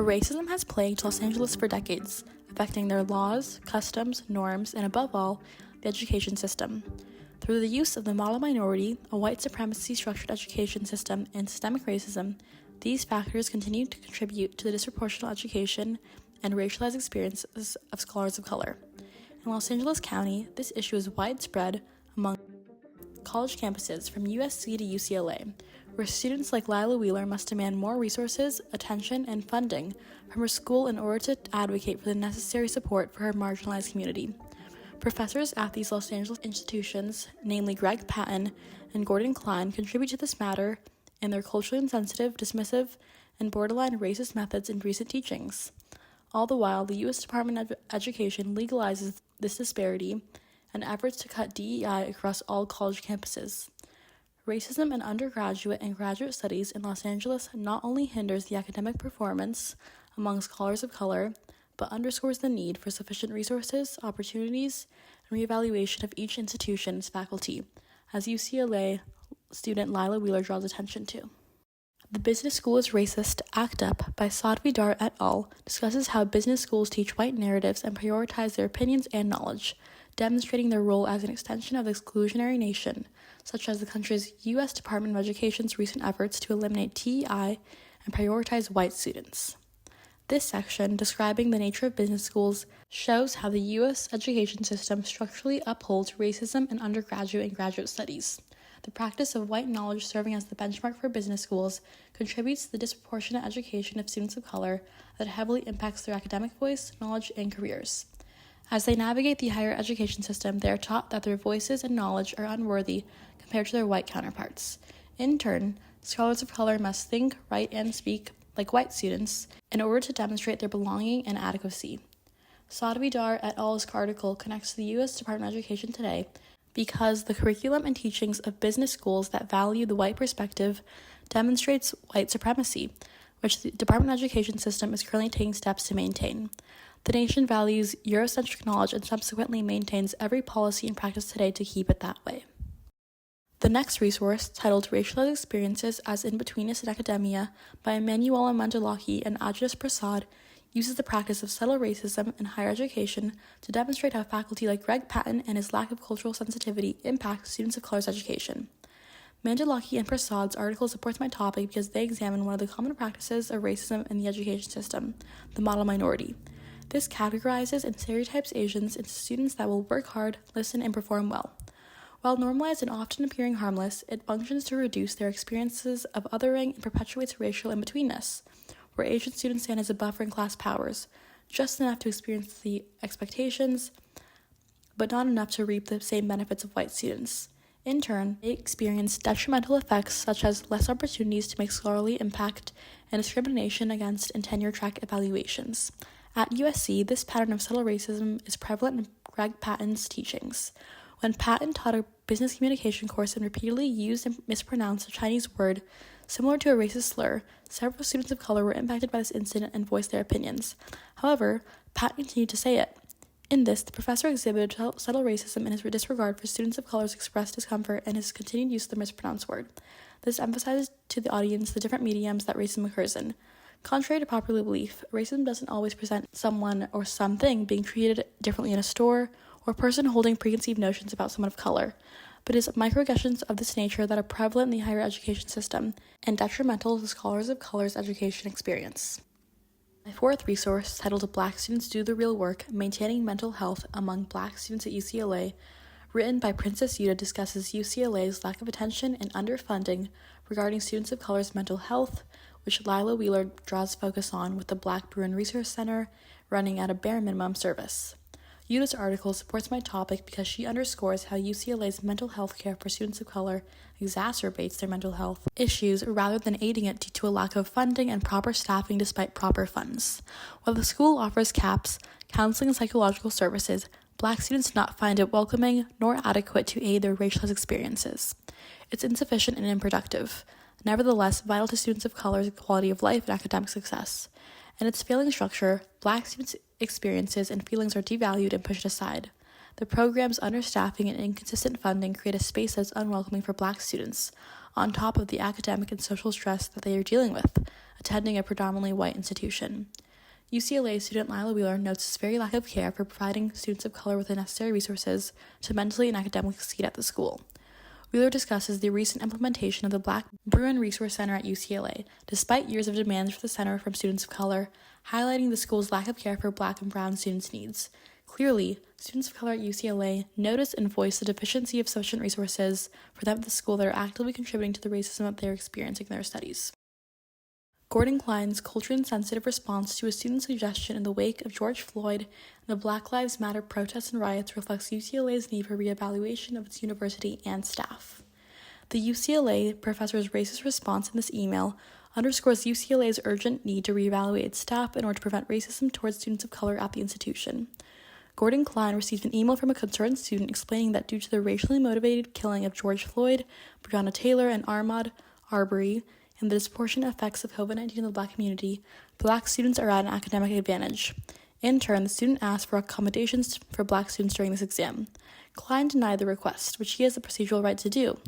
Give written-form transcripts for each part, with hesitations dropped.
Racism has plagued Los Angeles for decades, affecting their laws, customs, norms, and above all, the education system. Through the use of the model minority, a white supremacy-structured education system, and systemic racism, these factors continue to contribute to the disproportionate education and racialized experiences of scholars of color. In Los Angeles County, this issue is widespread among college campuses from USC to UCLA, where students like Lila Wheeler must demand more resources, attention, and funding from her school in order to advocate for the necessary support for her marginalized community. Professors at these Los Angeles institutions, namely Greg Patton and Gordon Klein, contribute to this matter in their culturally insensitive, dismissive, and borderline racist methods in recent teachings. All the while, the U.S. Department of Education legalizes this disparity and efforts to cut DEI across all college campuses. Racism in undergraduate and graduate studies in Los Angeles not only hinders the academic performance among scholars of color, but underscores the need for sufficient resources, opportunities, and reevaluation of each institution's faculty, as UCLA student Lila Wheeler draws attention to. The Business School is Racist, Act Up by Sadhvi Dar et al. Discusses how business schools teach white narratives and prioritize their opinions and knowledge, demonstrating their role as an extension of the exclusionary nation, such as the country's U.S. Department of Education's recent efforts to eliminate TEI and prioritize white students. This section, describing the nature of business schools, shows how the U.S. education system structurally upholds racism in undergraduate and graduate studies. The practice of white knowledge serving as the benchmark for business schools contributes to the disproportionate education of students of color that heavily impacts their academic voice, knowledge, and careers. As they navigate the higher education system, they are taught that their voices and knowledge are unworthy compared to their white counterparts. In turn, scholars of color must think, write, and speak like white students in order to demonstrate their belonging and adequacy. Sadhvi Dar et al.'s article connects to the U.S. Department of Education today because the curriculum and teachings of business schools that value the white perspective demonstrates white supremacy, which the Department of Education system is currently taking steps to maintain. The nation values Eurocentric knowledge and subsequently maintains every policy and practice today to keep it that way. The next resource, titled Racialized Experiences as In-Betweenists in Academia by Emanuela Mandalaki and Ajit Prasad, uses the practice of subtle racism in higher education to demonstrate how faculty like Greg Patton and his lack of cultural sensitivity impact students of color's education. Mandalaki and Prasad's article supports my topic because they examine one of the common practices of racism in the education system, the model minority. This categorizes and stereotypes Asians into students that will work hard, listen, and perform well. While normalized and often appearing harmless, it functions to reduce their experiences of othering and perpetuates racial in-betweenness, where Asian students stand as a buffer in class powers, just enough to experience the expectations, but not enough to reap the same benefits of white students. In turn, they experience detrimental effects such as less opportunities to make scholarly impact and discrimination against in tenure-track evaluations. At USC, this pattern of subtle racism is prevalent in Greg Patton's teachings. When Patton taught a business communication course and repeatedly used and mispronounced a Chinese word similar to a racist slur, several students of color were impacted by this incident and voiced their opinions. However, Patton continued to say it. In this, the professor exhibited subtle racism in his disregard for students of color's expressed discomfort and his continued use of the mispronounced word. This emphasizes to the audience the different mediums that racism occurs in. Contrary to popular belief, racism doesn't always present someone or something being treated differently in a store or a person holding preconceived notions about someone of color, but is microaggressions of this nature that are prevalent in the higher education system and detrimental to scholars of color's education experience. My fourth resource, titled Black Students Do the Real Work, Maintaining Mental Health Among Black Students at UCLA, written by Princess Yuta, discusses UCLA's lack of attention and underfunding regarding students of color's mental health, which Lila Wheeler draws focus on with the Black Bruin Resource Center running at a bare minimum service. Yuta's article supports my topic because she underscores how UCLA's mental health care for students of color exacerbates their mental health issues rather than aiding it due to a lack of funding and proper staffing despite proper funds. While the school offers CAPS, counseling and psychological services, Black students do not find it welcoming nor adequate to aid their racialized experiences. It's insufficient and unproductive, nevertheless vital to students of color's quality of life and academic success. In its failing structure, Black students' experiences and feelings are devalued and pushed aside. The program's understaffing and inconsistent funding create a space that's unwelcoming for Black students, on top of the academic and social stress that they are dealing with, attending a predominantly white institution. UCLA student Lila Wheeler notes this very lack of care for providing students of color with the necessary resources to mentally and academically succeed at the school. Wheeler discusses the recent implementation of the Black Bruin Resource Center at UCLA, despite years of demands for the center from students of color, highlighting the school's lack of care for Black and brown students' needs. Clearly, students of color at UCLA notice and voice the deficiency of sufficient resources for them at the school that are actively contributing to the racism that they are experiencing in their studies. Gordon Klein's culture-insensitive response to a student's suggestion in the wake of George Floyd and the Black Lives Matter protests and riots reflects UCLA's need for reevaluation of its university and staff. The UCLA professor's racist response in this email underscores UCLA's urgent need to reevaluate its staff in order to prevent racism towards students of color at the institution. Gordon Klein received an email from a concerned student explaining that due to the racially motivated killing of George Floyd, Breonna Taylor, and Ahmaud Arbery, and the disproportionate effects of COVID-19 in the Black community, Black students are at an academic advantage. In turn, the student asked for accommodations for Black students during this exam. Klein denied the request, which he has the procedural right to do,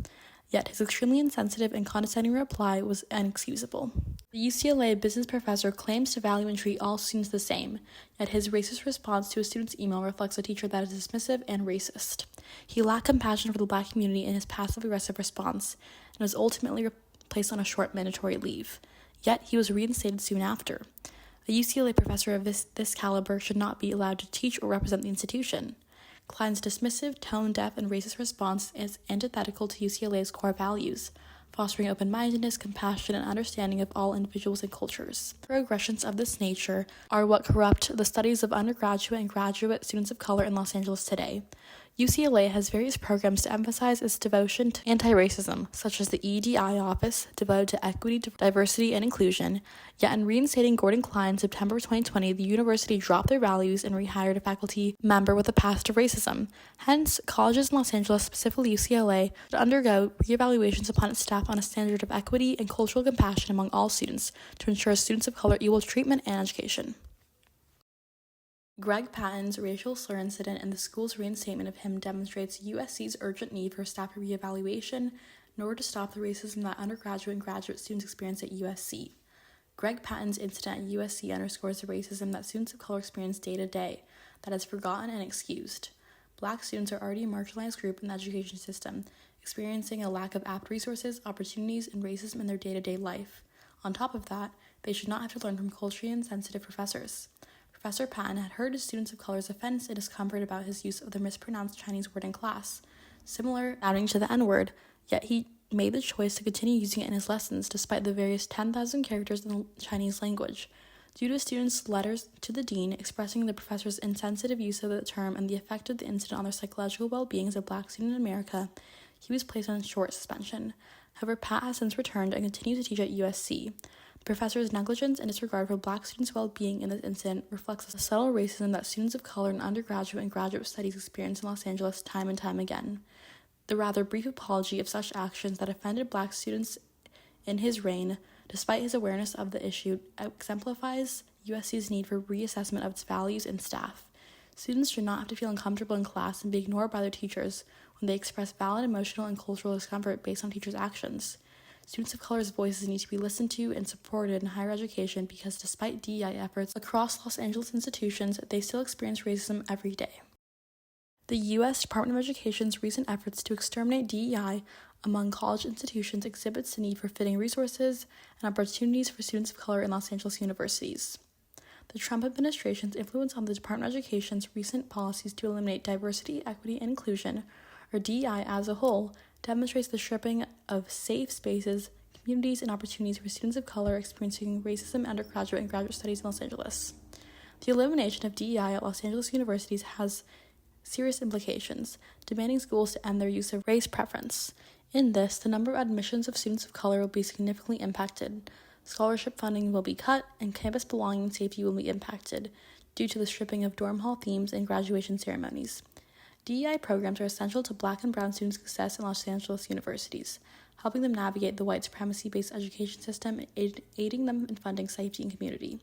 yet his extremely insensitive and condescending reply was inexcusable. The UCLA business professor claims to value and treat all students the same, yet his racist response to a student's email reflects a teacher that is dismissive and racist. He lacked compassion for the Black community in his passive-aggressive response, and was ultimately placed on a short mandatory leave, yet he was reinstated soon after. A UCLA professor of this caliber should not be allowed to teach or represent the institution. Klein's dismissive, tone-deaf, and racist response is antithetical to UCLA's core values, fostering open-mindedness, compassion, and understanding of all individuals and cultures. Aggressions of this nature are what corrupt the studies of undergraduate and graduate students of color in Los Angeles today. UCLA has various programs to emphasize its devotion to anti-racism, such as the EDI office, devoted to equity, diversity, and inclusion, yet in reinstating Gordon Klein in September 2020, the university dropped their values and rehired a faculty member with a past of racism. Hence, colleges in Los Angeles, specifically UCLA, should undergo reevaluations upon its staff on a standard of equity and cultural compassion among all students to ensure students of color equal treatment and education. Greg Patton's racial slur incident and the school's reinstatement of him demonstrates USC's urgent need for staff reevaluation in order to stop the racism that undergraduate and graduate students experience at USC. Greg Patton's incident at USC underscores the racism that students of color experience day to day that is forgotten and excused. Black students are already a marginalized group in the education system, experiencing a lack of apt resources, opportunities, and racism in their day-to-day life. On top of that, they should not have to learn from culturally insensitive professors. Professor Patton had heard his students of color's offense and discomfort about his use of the mispronounced Chinese word in class, similar outing to the N-word, yet he made the choice to continue using it in his lessons despite the various 10,000 characters in the Chinese language. Due to students' letters to the dean expressing the professor's insensitive use of the term and the effect of the incident on their psychological well-being as a Black student in America, he was placed on short suspension. However, Pat has since returned and continues to teach at USC. The professor's negligence and disregard for Black students' well-being in this incident reflects the subtle racism that students of color in undergraduate and graduate studies experience in Los Angeles time and time again. The rather brief apology of such actions that offended Black students in his reign, despite his awareness of the issue, exemplifies USC's need for reassessment of its values and staff. Students should not have to feel uncomfortable in class and be ignored by their teachers when they express valid emotional and cultural discomfort based on teachers' actions. Students of color's voices need to be listened to and supported in higher education because despite DEI efforts across Los Angeles institutions, they still experience racism every day. The U.S. Department of Education's recent efforts to exterminate DEI among college institutions exhibits the need for fitting resources and opportunities for students of color in Los Angeles universities. The Trump administration's influence on the Department of Education's recent policies to eliminate diversity, equity, and inclusion, or DEI as a whole, demonstrates the stripping of safe spaces, communities, and opportunities for students of color experiencing racism in undergraduate and graduate studies in Los Angeles. The elimination of DEI at Los Angeles universities has serious implications, demanding schools to end their use of race preference. In this, the number of admissions of students of color will be significantly impacted, scholarship funding will be cut, and campus belonging and safety will be impacted due to the stripping of dorm hall themes and graduation ceremonies. DEI programs are essential to Black and brown students' success in Los Angeles universities, helping them navigate the white supremacy-based education system and aiding them in funding safety and community.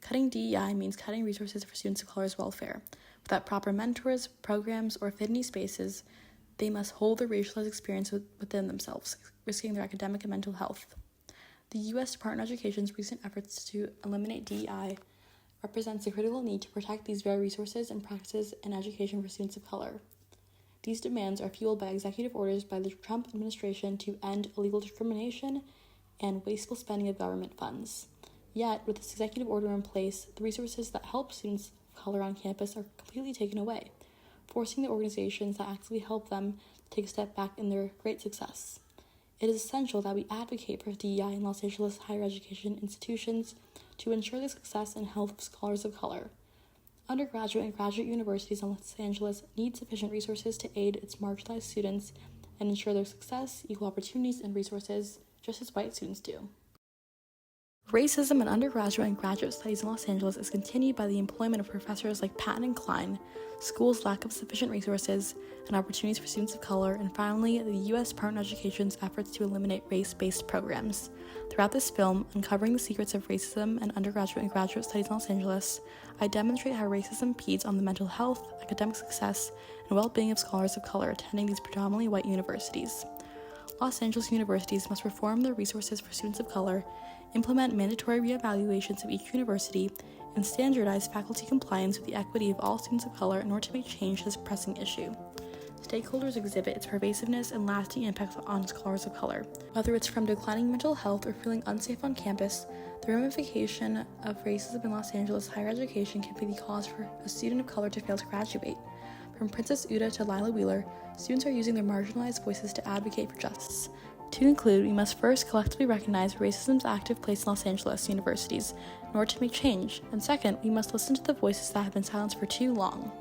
Cutting DEI means cutting resources for students of color's welfare. Without proper mentors, programs, or affinity spaces, they must hold their racialized experience within themselves, risking their academic and mental health. The U.S. Department of Education's recent efforts to eliminate DEI represents a critical need to protect these very resources and practices in education for students of color. These demands are fueled by executive orders by the Trump administration to end illegal discrimination and wasteful spending of government funds. Yet, with this executive order in place, the resources that help students of color on campus are completely taken away, forcing the organizations that actively help them to take a step back in their great success. It is essential that we advocate for DEI in Los Angeles higher education institutions to ensure the success and health of scholars of color. Undergraduate and graduate universities in Los Angeles need sufficient resources to aid its marginalized students and ensure their success, equal opportunities, and resources, just as white students do. Racism in undergraduate and graduate studies in Los Angeles is continued by the employment of professors like Patton and Klein, schools' lack of sufficient resources and opportunities for students of color, and finally, the U.S. Department of Education's efforts to eliminate race-based programs. Throughout this film, uncovering the secrets of racism in undergraduate and graduate studies in Los Angeles, I demonstrate how racism impedes on the mental health, academic success, and well-being of scholars of color attending these predominantly white universities. Los Angeles universities must reform their resources for students of color, implement mandatory reevaluations of each university, and standardize faculty compliance with the equity of all students of color in order to make change to this pressing issue. Stakeholders exhibit its pervasiveness and lasting impacts on scholars of color. Whether it's from declining mental health or feeling unsafe on campus, the ramification of racism in Los Angeles higher education can be the cause for a student of color to fail to graduate. From Princess Uda to Lila Wheeler, students are using their marginalized voices to advocate for justice. To conclude, we must first collectively recognize racism's active place in Los Angeles universities in order to make change, and second, we must listen to the voices that have been silenced for too long.